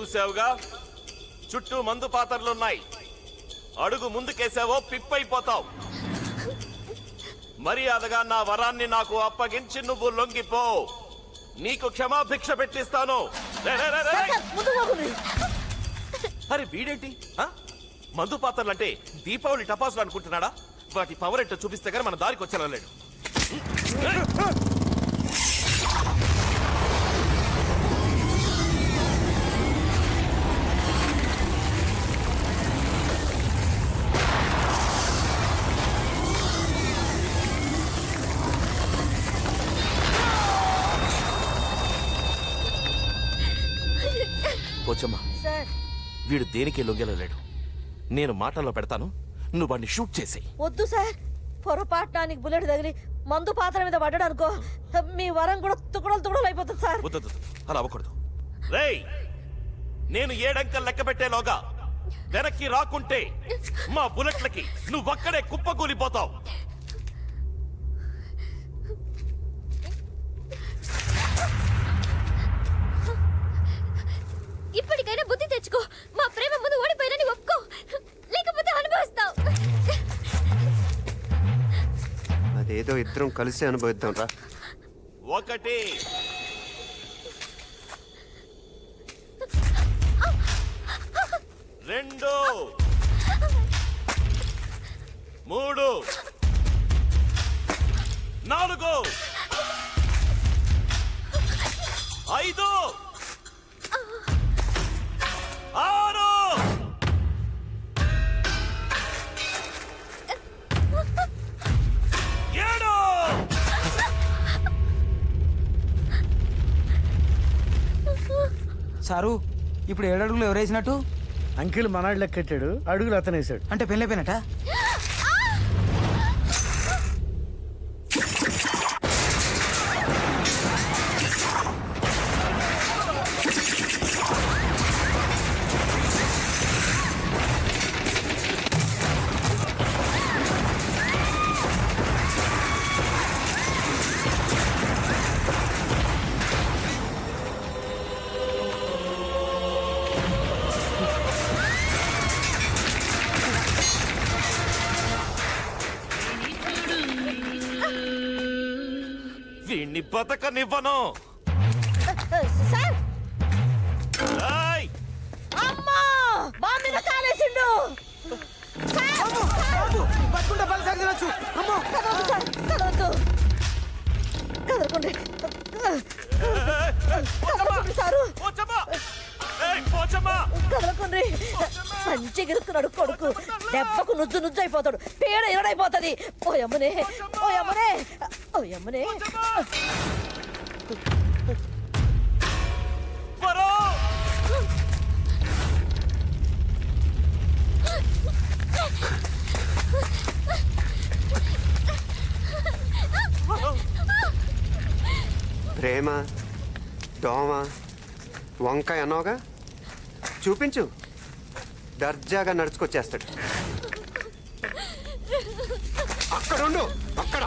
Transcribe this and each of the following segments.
చూసావుగా, చుట్టూ మందు పాత్రలున్నాయి. అడుగు ముందుకేసావో పిప్పైపోతావు. మర్యాదగా నా వరాన్ని నాకు అప్పగించి నువ్వు లొంగిపో. నీకు క్షమాభిక్ష పెట్టిస్తాను. అరే వీడేంటి మందు పాత్రలంటే దీపావళి టపాసులు అనుకుంటున్నాడా? వాటి పవర్ ఏంటో చూపిస్తే గానీ మన దారికి వచ్చేలా లేడు. పోచమ్మా, వీడు దేనికి లొంగెలలేడు. నేను మాటల్లో పెడతాను, నువ్వు వాడిని షూట్ చేసి. వద్దు సార్, పొరపాటునానికి బుల్లెట్ తగిలి మందు పాత్ర మీద పడ్డాడు అనుకో, మీ వరం కూడా తుకుడలు అయిపోతుంది సార్. వద్దు, అలా అవ్వకూడదు. రేయ్, నేను 7 అంకెలు లెక్క పెట్టేలోగా వెనక్కి రాకుంటే మా బుల్లెట్లకి నువ్వక్కడే కుప్పకూలిపోతావు. ఇప్పటికైనా బుద్ధి తెచ్చుకో. మా ప్రేమ ముందు ఓడిపోయినని ఒప్పుకో, లేకపోతే అనుభవిస్తావు. అదేదో ఇద్దరం కలిసి అనుభవిద్దాం రా. 1 2 3 4 5 6 7 సారు, ఇప్పుడు 7 అడుగులు ఎవరేసినట్టు? అంకిల్ మనాడు లెక్కెట్టాడు, అడుగులు అతనేసాడు. అంటే పెళ్ళైపోయినట్ట? వీణ్ణి బతకనివ్వను. సార్, ఏయ్! అమ్మా బాంబు మీద కాలేసిండు. కదలకండి సారు, కదలకండి. మంచి గిరుక్కున్నాడు కొడుకు, దెబ్బకు నుజ్జు అయిపోతాడు, పేడ ఎరడైపోతుంది. ఓయమ్మనే ఓయమ్మనే ఓయమ్మనే. ప్రేమ, దోమ, వంకాయ అన్నావుగా, చూపించు. దర్జాగా నడుచుకొచ్చేస్తాడు. అక్కడుండు, అక్కడ.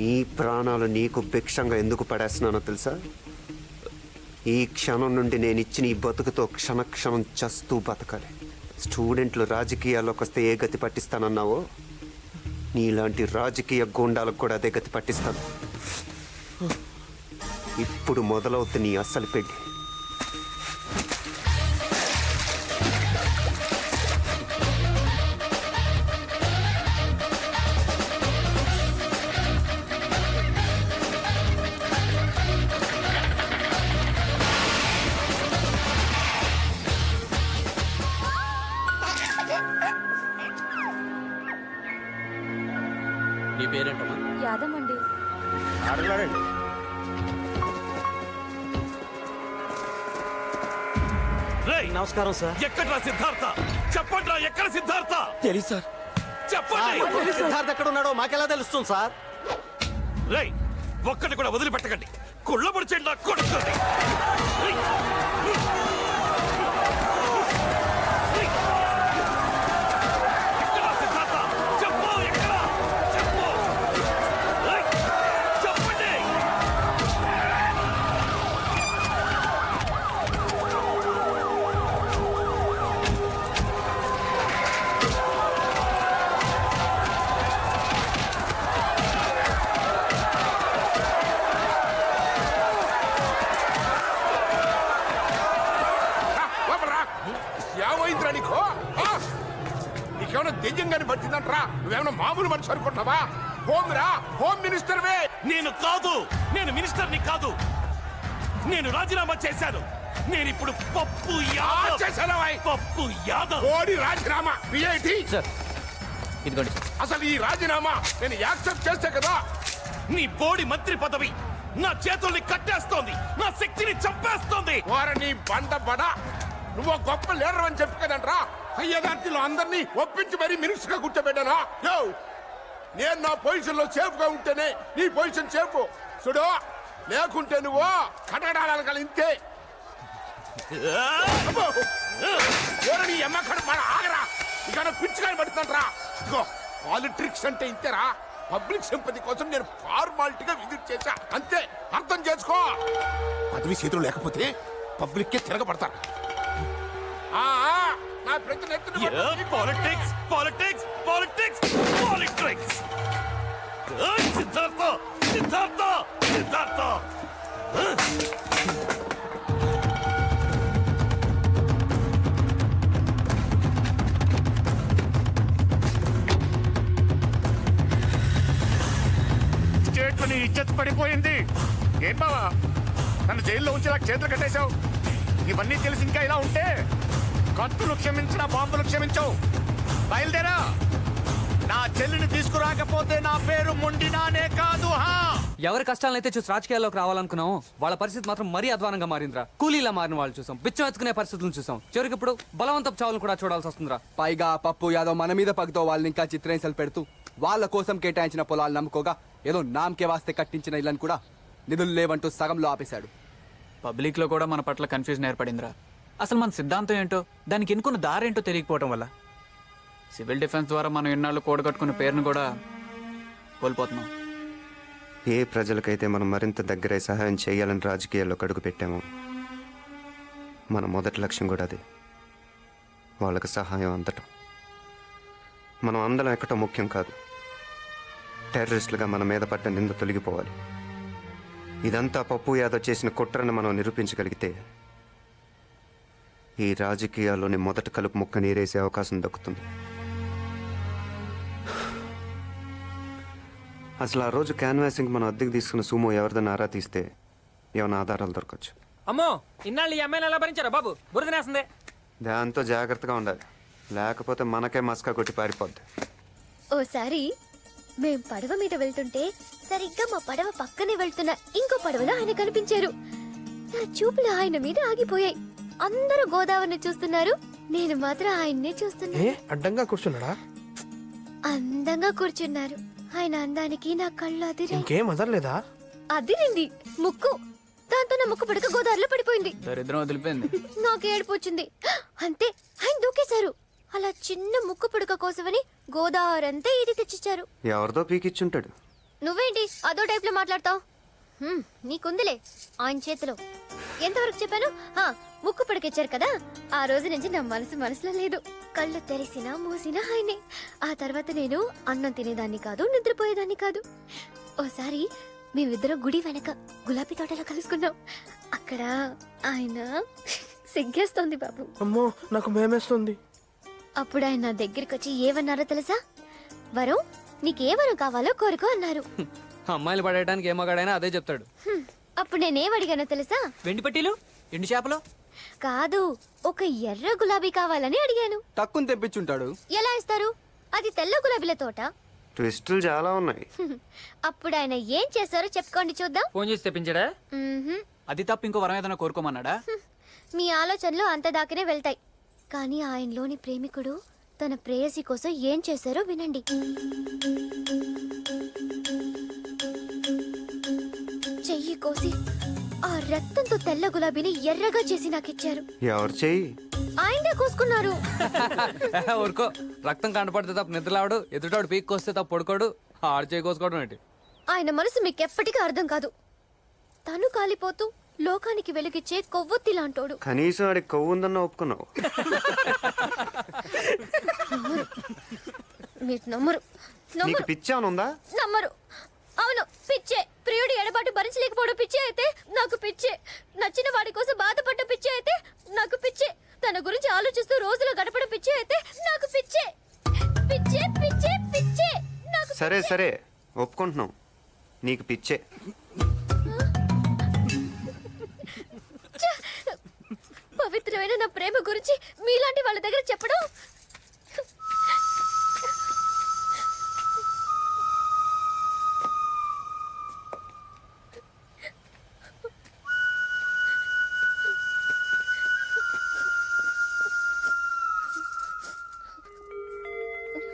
నీ ప్రాణాలు నీకు భిక్షంగా ఎందుకు పడేస్తున్నానో తెలుసా? ఈ క్షణం నుండి నేను ఇచ్చిన ఈ బతుకుతో క్షణక్షణం చస్తూ బతకాలి. స్టూడెంట్లు రాజకీయాల్లోకి వస్తే ఏ గతి పట్టిస్తానన్నావో, నీలాంటి రాజకీయ గూండాలకు కూడా అదే గతి పట్టిస్తాను. ఇప్పుడు మొదలవుతుంది నీ అస్సలు పెళ్లి. నీ పేరేంటమ్మా? యాదవ్ అండి. అడగలాడండి. రేయ్, నమస్కారం సార్. ఎక్కడ్రా సిద్ధార్థ? చెప్పండ్రా, ఎక్కడ సిద్ధార్థ? తెలుసు సార్. చెప్పండి. సిద్ధార్థ్ ఎక్కడ ఉన్నాడో మాకెలా తెలుస్తుంది సార్? రేయ్, ఒక్కటి కూడా వదిలిపెట్టకండి. కుళ్ళబడిచేయండి నా కొడుకుని. రేయ్. ఎక్కడ్రా సిద్ధార్థ? చెప్పు, ఎక్కడ? చెప్పు. రేయ్, చెప్పండి. ఏమైందిరా నీకు? నీకేమైనా దెయ్యంగాని పట్టిందంటరా? నువ్వేమైనా మామూలు మనిషి అనుకుంటున్నావా? హోమ్ మినిస్టర్వే. నేను కాదు, నేను మినిస్టర్ని కాదు. నేను రాజీనామా చేశాను. నేను ఇప్పుడు పప్పు యాదవ్. చేశానా? పప్పు యాదవ్. ఓడి రాజీనామా పిఐటి. సార్ ఇదిగోండి. అసలు ఈ రాజీనామా నేను యాక్సెప్ట్ చేస్తే కదా. నీ బోడి మంత్రి పదవి నా చేతుల్ని కట్టేస్తోంది, నా శక్తిని చంపేస్తోంది. వారని బండ బడ. నువ్వు గొప్ప లీడర్ అని చెప్పు కదంట్రా. అయ్యగారిలో అందరినీ ఒప్పించి మరీ మినిస్టర్ గా కూర్చోబెట్టానా? యో, నేను నా పొజిషన్ లో సేఫ్ గా ఉంటేనే నీ పొజిషన్ సేఫ్. చూడు, లేకుంటే నువ్వు కటకడాలను కల ఇంతే. నీ అమ్మక్కడ మన ఆగరా. ఇక పిచ్చిగా పడుతుంటరా. పాలిటిక్స్ అంటే ఇంతేరా. పబ్లిక్ సింపతి కోసం నేను ఫార్మాలిటీగా విజిట్ చేశా అంతే. అర్థం చేసుకో. పదవి చేతులు లేకపోతే పబ్లిక్ కే తిరగబడతారు. నా ప్రతి politics politics politics politics. Siddhartha Siddhartha Siddhartha. State నీ ఇజ్జత్ పడిపోయింది. ఏం బావా, నన్ను జైల్లో ఉంచి నాకు చేతులు కట్టేశావు. ఇవన్నీ తెలిసి ఇంకా ఇలా ఉంటే కత్తులు క్షమించిన బాంబులు క్షమించవు. బయలుదేరా. నా చెల్లిని తీసుకురాకపోతే నా పేరు మొండినానే కాదు. ఎవరి కష్టాలను అయితే చూసి రాజకీయాల్లోకి రావాలనుకున్నాము, వాళ్ళ పరిస్థితి మాత్రం మరీ అధ్వానంగా మారిందిరా. కూలీలా మారిన వాళ్ళు చూసాం, బిచ్చం ఎత్తుకునే పరిస్థితులను చూసాం, చివరికి ఇప్పుడు బలవంతపు చావులను కూడా చూడాల్సి వస్తుందిరా. పైగా పప్పు యాదవ్ మన మీద పగతో వాళ్ళని ఇంకా చిత్రహింసలు పెడుతూ వాళ్ళ కోసం కేటాయించిన పొలాలు నమ్ముకోగా ఏదో నామకే వాస్తే కట్టించిన ఇళ్ళని కూడా నిధులు లేవంటూ సగంలో ఆపేశాడు. పబ్లిక్ లో కూడా మన పట్ల కన్ఫ్యూజన్ ఏర్పడిందిరా. అసలు మన సిద్ధాంతం ఏంటో, దానికి ఎన్నుకున్న దారేంటో తెలియకపోవడం వల్ల సివిల్ డిఫెన్స్ ద్వారా మనం ఎన్నాళ్ళు కూడగట్టుకున్న పేరును కూడా కోల్పోతున్నాం. ఏ ప్రజలకైతే మనం మరింత దగ్గరై సహాయం చేయాలని రాజకీయాల్లో అడుగు పెట్టామో, మన మొదటి లక్ష్యం కూడా అదే. వాళ్ళకి సహాయం అందటం. మనం అందరం ఎక్కటం ముఖ్యం కాదు. టెర్రరిస్టులుగా మన మీద పడ్డ నింద తొలగిపోవాలి. ఇదంతా పప్పు యాదవ్ చేసిన కుట్రను మనం నిరూపించగలిగితే ఈ రాజకీయాల్లోని మొదటి కలుపు ముక్క నీరేసే అవకాశం దక్కుతుంది. అసలు ఆ రోజు క్యాన్వాసింగ్ మనం అద్దెకి తీసుకున్న సూమో ఎవరిదని ఆరా తీస్తే ఏమైనా ఆధారాలు దొరకచ్చు. అమ్మో, ఇన్నాళ్ళు ఈ అమ్మాయిని ఎలా భరించారా బాబు? బురదనేస్తుంది. దాంతో జాగ్రత్తగా ఉండాలి, లేకపోతే మనకే మస్కా కొట్టి పారిపోద్ది. ఓసారి మేం పడవ మీద వెళ్తుంటే సరిగ్గా మా పడవ పక్కనే వెళ్తున్న ఇంకో పడవలో ఆయన కనిపించారు. నా చూపులు ఆయన మీద ఆగిపోయాయి. అందరూ గోదావరిని చూస్తున్నారు, నేను మాత్రం ఆయన్నే చూస్తున్నా. అడ్డంగా కూర్చున్నాడా? అందంగా కూర్చున్నారు. ఆయన అందానికి నా కళ్ళు అదిరే. ఇంకేం అదర్లేదా? అదిరింది ముక్కు. దాంతో నా ముక్కు పడక గోదావరిలో పడిపోయింది. దరిద్రం వదిలిపోయింది. నాకు ఏడుపు వచ్చింది. అంతే, ఆయన దూకేశారు. అలా చిన్న ముక్కు పుడక కోసమని గోదావరి అంతా ఇది తెచ్చిచ్చారు. ఎవరిదో పీకిచ్చుంటాడు. నువ్వేంటి అదో టైప్ లో మాట్లాడతావు? నీకుందిలే ఆయన చేతిలో. ఎంతవరకు చెప్పాను? ముక్కు పడికిచ్చారు కదా, ఆ రోజు నుంచి నా మనసులో లేదు. కళ్ళు తెరిసినా మూసినా ఆయనే. ఆ తర్వాత నేను అన్నం తినేదాన్ని కాదు, నిద్రపోయేదాన్ని కాదు. ఓసారి మేమిద్దరం గుడి వెనక గులాబీ తోటలో కలుసుకున్నాం. అక్కడ ఆయన సిగ్గేస్తోంది బాబు. అమ్మో నాకు భయమేస్తుంది. అప్పుడు ఆయన నా దగ్గరికి వచ్చి ఏమన్నారో తెలుసా? వరం, నీకే వరం కావాలో కోరుకో అన్నారు. అమ్మాయిలు పడేయడానికి ఏ మగాడైనా అదే చెప్తాడు. అప్పుడు నేనేం అడిగానో తెలుసా? వెండి పట్టీలు, ఎండు చేపలు. కాదు, ఒక ఎర్ర గులాబీ కావాలని అడిగాను. తక్కువ తెప్పించుంటాడు. ఎలా ఇస్తారు? అది తెల్ల గులాబీల తోట. ట్విస్టులు చాలా ఉన్నాయి. అప్పుడు ఆయన ఏం చేశారో చెప్పుకోండి చూద్దాం. ఫోన్ చేసి తెప్పించాడా? మ్మ్హ్మ్. అది తప్ప ఇంకో వరం ఏదైనా కోరుకోమన్నాడా? మీ ఆలోచనలు అంత దాకానే వెళ్తాయి, కానీ ఆయనలోని ప్రేమికుడు తన ప్రేయసి కోసం ఏం చేశారో వినండి. చెయ్యి కోసి ఆ రక్తంతో తెల్ల గులాబీని ఎర్రగా చేసి నాకిచ్చారు. ఎవరు చెయ్యి? ఆయనే కోసుకున్నారు. ఊరుకో, రక్తం కంటపడితే తప్ప నిద్రలాడు, ఎదుటాడు పీక్ వస్తే తప్ప పడుకోడు, ఆడు చేయి కోసుకోవడం ఏంటి? ఆయన మనసు మీకెప్పటికీ అర్థం కాదు. తను కాలిపోతూ లోకానికి వెలుగిచ్చే కొవ్వొత్తి లాంటోడు. కనీసం ఆడికి కొవ్వు ఉందన్న ఒప్పుకున్నావు. మీరు నమ్మరు. నీకు పిచ్చానుందా? నమ్మరు. అవును, పిచ్చే. ప్రియుడి ఎడబాటు భరించలేకపోవడం పిచ్చే అయితే నాకు పిచ్చే. నచ్చిన వాడి కోసం బాధపడ్డ పిచ్చే అయితే నాకు పిచ్చే. తన గురించి ఆలోచిస్తూ రోజులు గడపడం పిచ్చే అయితే నాకు పిచ్చే. పిచ్చే పిచ్చే పిచ్చే నాకు. సరే సరే ఒప్పుకుంటున్నాం, నీకు పిచ్చే. పవిత్రమైన నా ప్రేమ గురించి మీలాంటి వాళ్ళ దగ్గర చెప్పడం